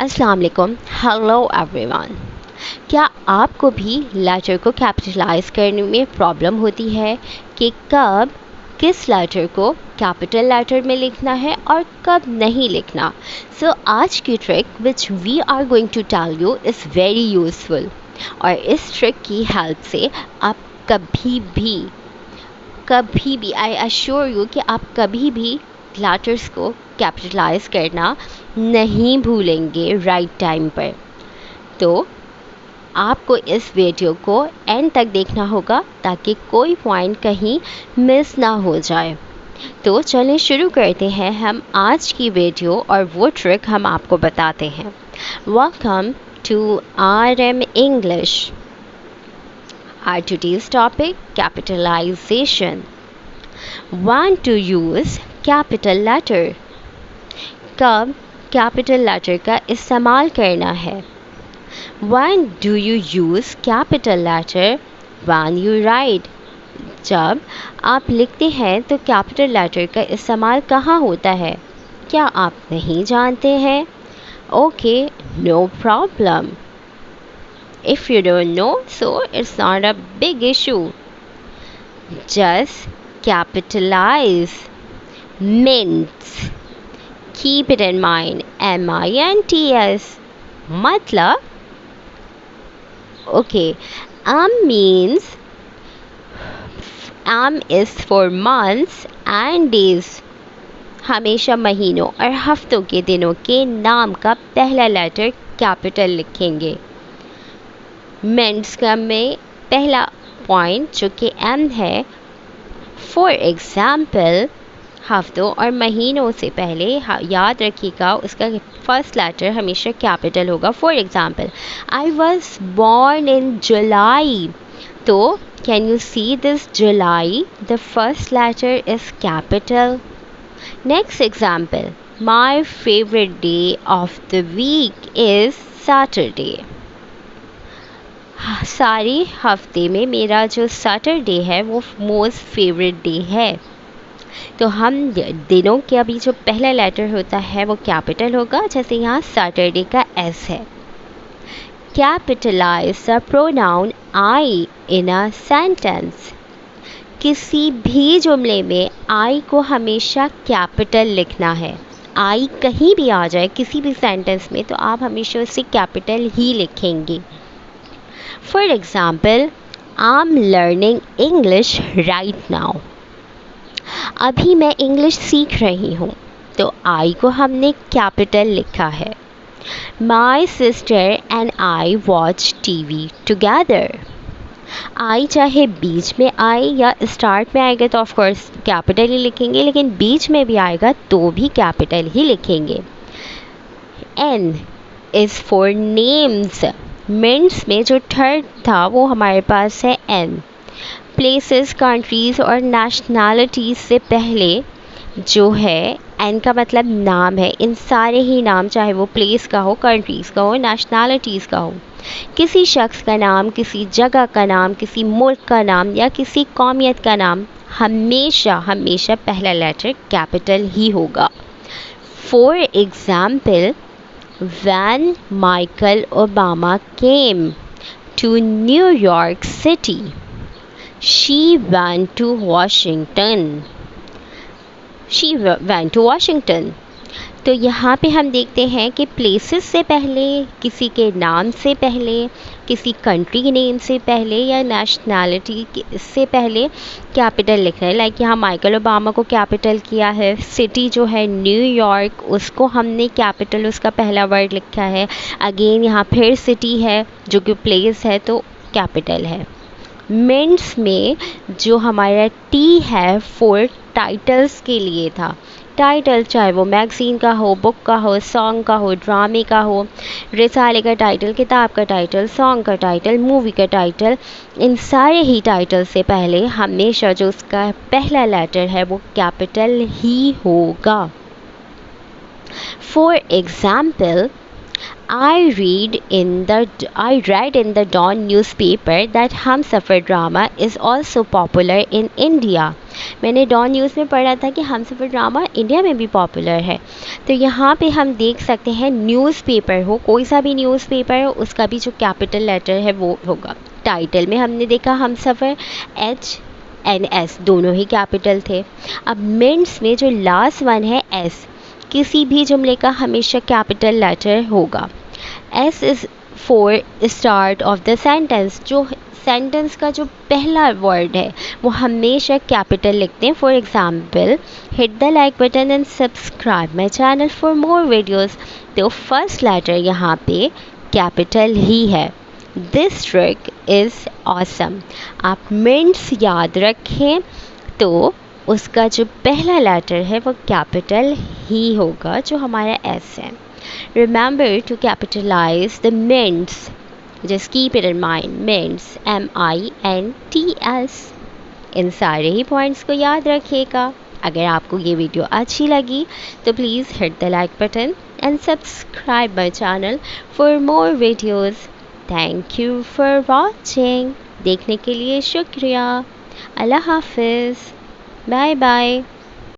अस्सलाम वालेकुम, hello everyone. क्या आपको भी लेटर को कैपिटलाइज करने में प्रॉब्लम होती है कि कब किस लेटर को कैपिटल लेटर में लिखना है और कब नहीं लिखना? सो आज की trick which we are going to tell you is very useful और इस ट्रिक की हेल्प से आप कभी भी आई अश्योर यू कि आप कभी भी लेटर्स को कैपिटलाइज करना नहीं भूलेंगे राइट टाइम पर। तो आपको इस वीडियो को एंड तक देखना होगा ताकि कोई पॉइंट कहीं मिस ना हो जाए। तो चलिए शुरू करते हैं हम आज की वीडियो और वो ट्रिक हम आपको बताते हैं। Welcome to RM English. Our today's topic, capitalization. Want to use capital letter. कब कैपिटल लेटर का इस्तेमाल करना है? When do you use capital letter? When you write. जब आप लिखते हैं तो कैपिटल लेटर का इस्तेमाल कहाँ होता है? क्या आप नहीं जानते हैं? Okay, no problem. If you don't know, so it's not a big issue. Just capitalize. Mints. Keep it in mind. MINTS. मतलब okay, means is for months and days. हमेशा महीनों और हफ्तों के दिनों के नाम का पहला लेटर कैपिटल लिखेंगे। मिनट्स का में पहला पॉइंट जो कि M है। फॉर एग्ज़ाम्पल, हफ्तों और महीनों से पहले याद रखिएगा उसका फर्स्ट लेटर हमेशा कैपिटल होगा। For example, I was born in July. तो can you see this July? The first letter is capital. Next example, my favourite day of the week is Saturday. सारे हफ्ते में मेरा जो सैटरडे है वो मोस्ट फेवरेट डे है। तो हम दिनों के अभी जो पहला लेटर होता है वो कैपिटल होगा, जैसे यहाँ सैटरडे का S है। Capitalize the pronoun I in a sentence. किसी भी जुमले में आई को हमेशा कैपिटल लिखना है। आई कहीं भी आ जाए किसी भी सेंटेंस में तो आप हमेशा उसे कैपिटल ही लिखेंगे। For example, I am learning English right now. अभी मैं इंग्लिश सीख रही हूँ, तो आई को हमने कैपिटल लिखा है। My sister and I watch TV together. आई चाहे बीच में आए या स्टार्ट में आएगा तो ऑफकोर्स कैपिटल ही लिखेंगे, लेकिन बीच में भी आएगा तो भी कैपिटल ही लिखेंगे। N is for names. Minutes में जो थर्ड था वो हमारे पास है N। प्लेसेस, कंट्रीज़ और नेशनैलिटीज़ से पहले जो है N का मतलब नाम है। इन सारे ही नाम, चाहे वो प्लेस का हो, कंट्रीज़ का हो, नेशनैलिटीज़ का हो, किसी शख्स का नाम, किसी जगह का नाम, किसी मुल्क का नाम या किसी कौमियत का नाम, हमेशा पहला लेटर कैपिटल ही होगा। For example, when Michael Obama came to New York city, she went to Washington. तो यहाँ पे हम देखते हैं कि प्लेसेस से पहले, किसी के नाम से पहले, किसी कंट्री नेम से पहले या नेशनैलिटी से पहले कैपिटल लिखना है। लाइक यहाँ माइकल ओबामा को कैपिटल किया है। सिटी जो है न्यूयॉर्क, उसको हमने कैपिटल, उसका पहला वर्ड लिखा है। अगेन यहाँ फिर सिटी है जो कि प्लेस है तो कैपिटल है। मिनट्स में जो हमारा T है फॉर टाइटल्स के लिए था। टाइटल चाहे वो मैगज़ीन का हो, बुक का हो, सॉन्ग का हो, ड्रामे का हो, रिसाले का टाइटल, किताब का टाइटल, सॉन्ग का टाइटल, मूवी का टाइटल, इन सारे ही टाइटल से पहले हमेशा जो उसका पहला लेटर है वो कैपिटल ही होगा। For example, I read in the Dawn newspaper that Humsafar drama is also popular in India. मैंने डॉन न्यूज़ में पढ़ा था कि हमसफ़र ड्रामा इंडिया में भी पॉपुलर है। तो यहाँ पे हम देख सकते हैं न्यूज़पेपर हो, कोई सा भी न्यूज़पेपर हो, उसका भी जो कैपिटल लेटर है वो होगा। टाइटल में हमने देखा हमसफ़र, एच एंड एस दोनों ही कैपिटल थे। अब मिंट्स में जो लास्ट वन है एस, किसी भी जुमले का हमेशा कैपिटल लेटर होगा। S is for start of the sentence, जो सेंटेंस का जो पहला वर्ड है वो हमेशा कैपिटल लिखते हैं। For example, hit the like button and subscribe my channel for more videos. तो फर्स्ट लेटर यहाँ पे कैपिटल ही है। This trick is awesome. आप मिंट्स याद रखें तो उसका जो पहला लेटर है वो कैपिटल ही होगा, जो हमारा एस है। Remember to capitalize the mints. Just keep it in mind. Mints, M-I-N-T-S. इन सारे ही पॉइंट्स को याद रखिएगा। अगर आपको ये वीडियो अच्छी लगी तो please hit the like button and subscribe my channel for more videos. Thank you for watching. देखने के लिए शुक्रिया। अल्लाह हाफिज़। Bye bye.